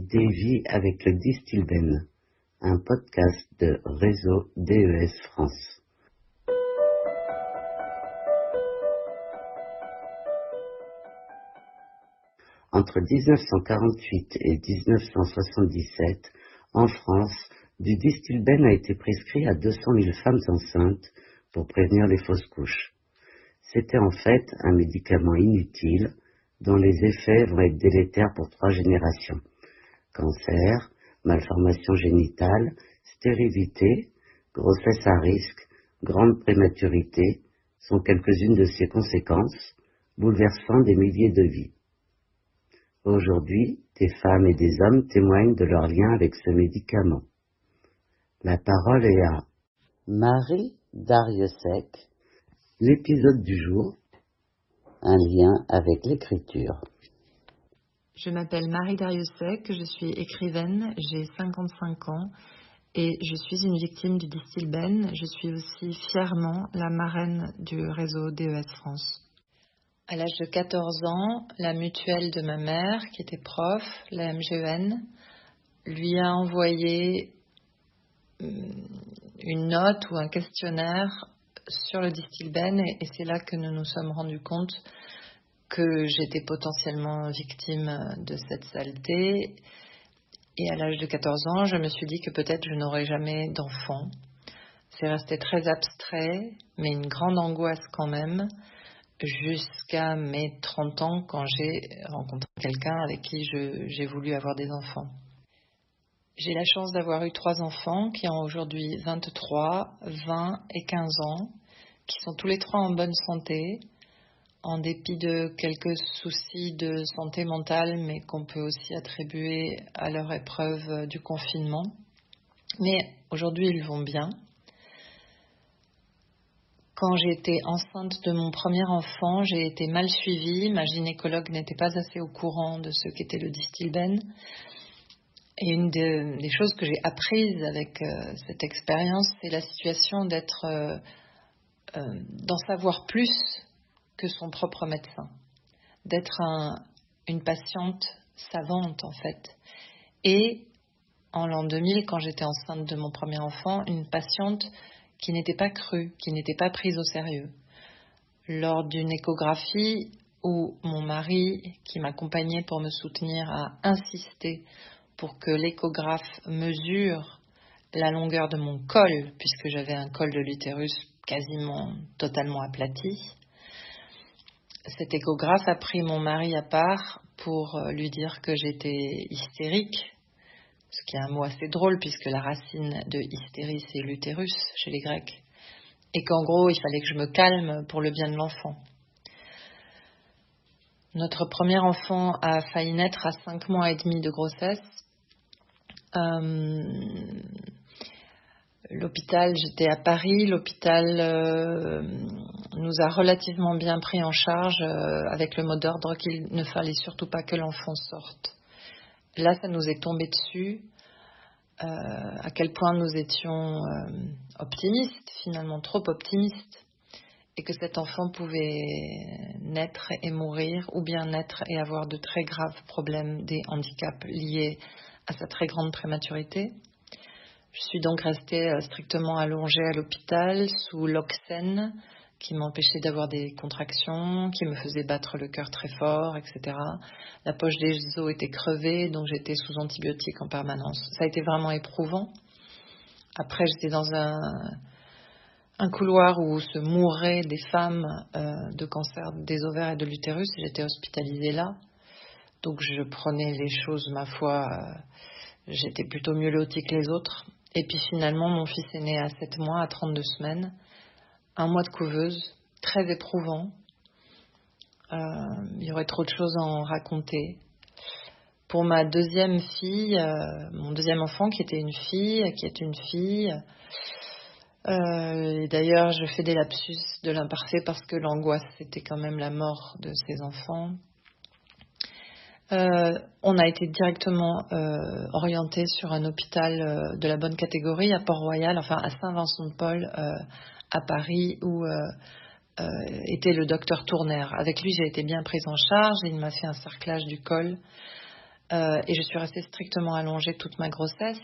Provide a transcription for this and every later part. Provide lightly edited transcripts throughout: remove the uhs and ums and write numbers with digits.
Davy avec le Distilben, un podcast de Réseau DES France. Entre 1948 et 1977, en France, du Distilben a été prescrit à 200 000 femmes enceintes pour prévenir les fausses couches. C'était en fait un médicament inutile dont les effets vont être délétères pour 3 générations. Cancer, malformation génitale, stérilité, grossesse à risque, grande prématurité sont quelques-unes de ses conséquences, bouleversant des milliers de vies. Aujourd'hui, des femmes et des hommes témoignent de leur lien avec ce médicament. La parole est à Marie Dariussec. L'épisode du jour, un lien avec l'écriture. Je m'appelle Marie Dariussec, je suis écrivaine, j'ai 55 ans et je suis une victime du Distilben. Je suis aussi fièrement la marraine du réseau DES France. À l'âge de 14 ans, la mutuelle de ma mère, qui était prof, la MGEN, lui a envoyé une note ou un questionnaire sur le Distilben et c'est là que nous nous sommes rendus compte que j'étais potentiellement victime de cette saleté. Et à l'âge de 14 ans, je me suis dit que peut-être je n'aurais jamais d'enfant. C'est resté très abstrait, mais une grande angoisse quand même, jusqu'à mes 30 ans quand j'ai rencontré quelqu'un avec qui j'ai voulu avoir des enfants. J'ai la chance d'avoir eu 3 enfants qui ont aujourd'hui 23, 20 et 15 ans, qui sont tous les 3 en bonne santé, en dépit de quelques soucis de santé mentale, mais qu'on peut aussi attribuer à leur épreuve du confinement. Mais aujourd'hui, ils vont bien. Quand j'ai été enceinte de mon premier enfant, j'ai été mal suivie. Ma gynécologue n'était pas assez au courant de ce qu'était le Distilben. Et une des choses que j'ai apprises avec cette expérience, c'est la situation d'en savoir plus que son propre médecin, d'être une patiente savante en fait. Et en l'an 2000, quand j'étais enceinte de mon premier enfant, une patiente qui n'était pas crue, qui n'était pas prise au sérieux. Lors d'une échographie où mon mari, qui m'accompagnait pour me soutenir, a insisté pour que l'échographe mesure la longueur de mon col, puisque j'avais un col de l'utérus quasiment totalement aplati. Cet échographe a pris mon mari à part pour lui dire que j'étais hystérique, ce qui est un mot assez drôle puisque la racine de hystérie c'est l'utérus chez les Grecs, et qu'en gros il fallait que je me calme pour le bien de l'enfant. Notre premier enfant a failli naître à 5 mois et demi de grossesse. L'hôpital, j'étais à Paris, l'hôpital nous a relativement bien pris en charge avec le mot d'ordre qu'il ne fallait surtout pas que l'enfant sorte. Là, ça nous est tombé dessus, à quel point nous étions optimistes, finalement trop optimistes, et que cet enfant pouvait naître et mourir, ou bien naître et avoir de très graves problèmes, des handicaps liés à sa très grande prématurité. Je suis donc restée strictement allongée à l'hôpital sous l'oxène qui m'empêchait d'avoir des contractions, qui me faisait battre le cœur très fort, etc. La poche des os était crevée, donc j'étais sous antibiotiques en permanence. Ça a été vraiment éprouvant. Après, j'étais dans un couloir où se mouraient des femmes de cancer des ovaires et de l'utérus, et j'étais hospitalisée là. Donc je prenais les choses, ma foi, j'étais plutôt mieux lotie que les autres. Et puis finalement, mon fils est né à 7 mois, à 32 semaines, 1 mois de couveuse, très éprouvant. Il y aurait trop de choses à en raconter. Pour ma deuxième fille, mon deuxième enfant qui est une fille, et d'ailleurs je fais des lapsus de l'imparfait parce que l'angoisse c'était quand même la mort de ces enfants. On a été directement orienté sur un hôpital de la bonne catégorie à Port-Royal, enfin à Saint-Vincent-de-Paul à Paris où était le docteur Tournaire. Avec lui j'ai été bien prise en charge, il m'a fait un cerclage du col et je suis restée strictement allongée toute ma grossesse.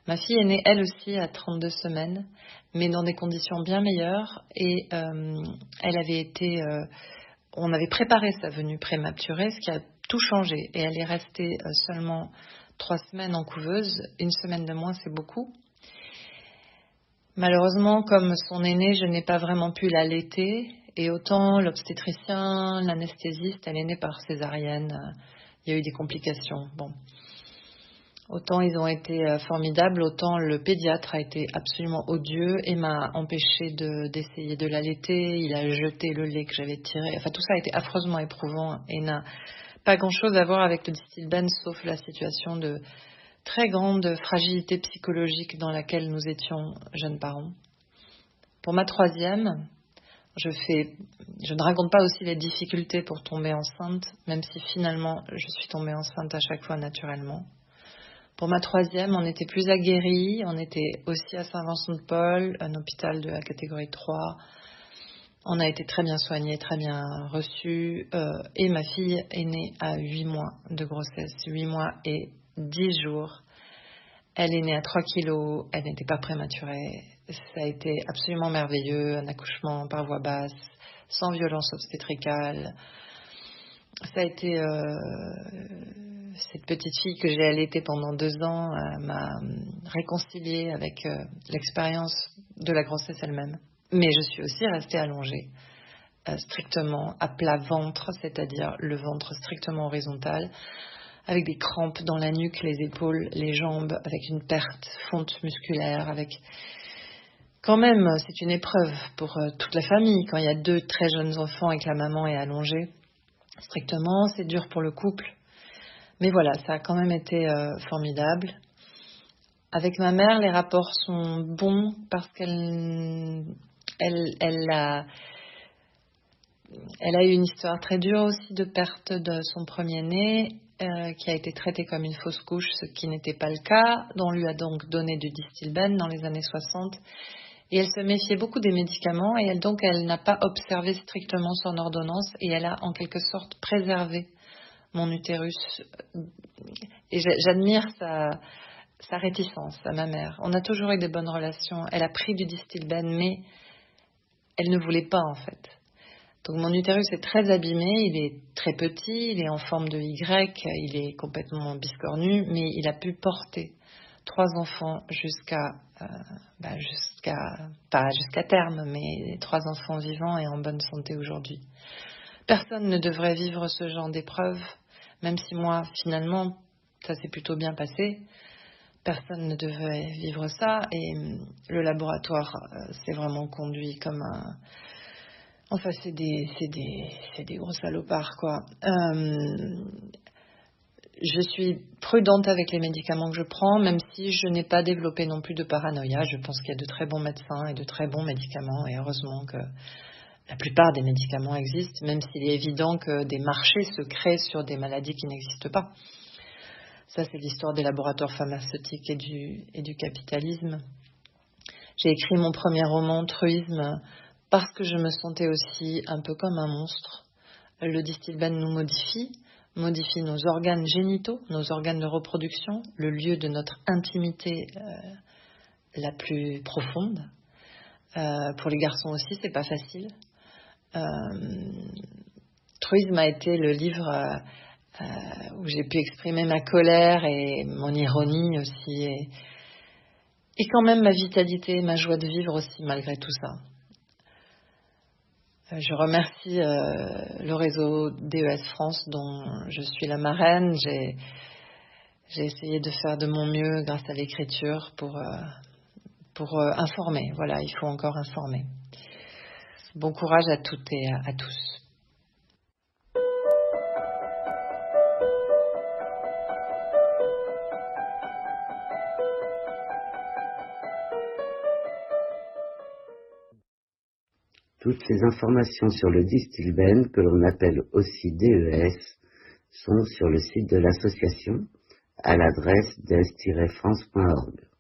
Ma fille est née, elle aussi, à 32 semaines, mais dans des conditions bien meilleures. Et elle avait été... on avait préparé sa venue prématurée, ce qui a tout changé. Et elle est restée seulement 3 semaines en couveuse. 1 semaine de moins, c'est beaucoup. Malheureusement, comme son aînée, je n'ai pas vraiment pu l'allaiter. Et autant l'obstétricien, l'anesthésiste, elle est née par césarienne. Il y a eu des complications. Bon. Autant ils ont été formidables, autant le pédiatre a été absolument odieux et m'a empêché d'essayer de l'allaiter. Il a jeté le lait que j'avais tiré. Enfin, tout ça a été affreusement éprouvant et n'a pas grand-chose à voir avec le Distilbène, sauf la situation de très grande fragilité psychologique dans laquelle nous étions jeunes parents. Pour ma troisième, je ne raconte pas aussi les difficultés pour tomber enceinte, même si finalement je suis tombée enceinte à chaque fois naturellement. Pour ma troisième, on était plus aguerris, on était aussi à Saint-Vincent-de-Paul, un hôpital de la catégorie 3. On a été très bien soignés, très bien reçus, et ma fille est née à 8 mois de grossesse, 8 mois et 10 jours. Elle est née à 3 kilos, elle n'était pas prématurée. Ça a été absolument merveilleux, un accouchement par voie basse, sans violence obstétricale. Ça a été cette petite fille que j'ai allaitée pendant 2 ans m'a réconciliée avec l'expérience de la grossesse elle-même. Mais je suis aussi restée allongée, strictement à plat ventre, c'est-à-dire le ventre strictement horizontal, avec des crampes dans la nuque, les épaules, les jambes, avec une perte, fonte musculaire, avec... Quand même, c'est une épreuve pour toute la famille. Quand il y a 2 très jeunes enfants et que la maman est allongée, strictement, c'est dur pour le couple. Mais voilà, ça a quand même été formidable. Avec ma mère, les rapports sont bons parce qu'elle a eu une histoire très dure aussi de perte de son premier-né, qui a été traité comme une fausse couche, ce qui n'était pas le cas. On lui a donc donné du Distilbène dans les années 60. Et elle se méfiait beaucoup des médicaments et elle n'a pas observé strictement son ordonnance et elle a en quelque sorte préservé mon utérus. Et j'admire sa réticence à ma mère. On a toujours eu des bonnes relations. Elle a pris du Distilbène, mais elle ne voulait pas en fait. Donc mon utérus est très abîmé, il est très petit, il est en forme de Y, il est complètement biscornu, mais il a pu porter 3 enfants pas jusqu'à terme, mais 3 enfants vivants et en bonne santé aujourd'hui. Personne ne devrait vivre ce genre d'épreuve, même si moi, finalement, ça s'est plutôt bien passé. Personne ne devrait vivre ça et le laboratoire s'est vraiment conduit comme un... Enfin, c'est des gros salopards, quoi. Je suis prudente avec les médicaments que je prends, même si je n'ai pas développé non plus de paranoïa. Je pense qu'il y a de très bons médecins et de très bons médicaments, et heureusement que la plupart des médicaments existent, même s'il est évident que des marchés se créent sur des maladies qui n'existent pas. Ça, c'est l'histoire des laboratoires pharmaceutiques et du capitalisme. J'ai écrit mon premier roman, Truisme, parce que je me sentais aussi un peu comme un monstre. Le Distilbène nous modifie nos organes génitaux, nos organes de reproduction, le lieu de notre intimité la plus profonde. Pour les garçons aussi, c'est pas facile. Truisme a été le livre où j'ai pu exprimer ma colère et mon ironie aussi, et quand même ma vitalité, ma joie de vivre aussi malgré tout ça. Je remercie le réseau DES France dont je suis la marraine. J'ai essayé de faire de mon mieux grâce à l'écriture pour informer. Voilà, il faut encore informer. Bon courage à toutes et à tous. Toutes les informations sur le Distilbène, que l'on appelle aussi DES, sont sur le site de l'association à l'adresse des-france.org.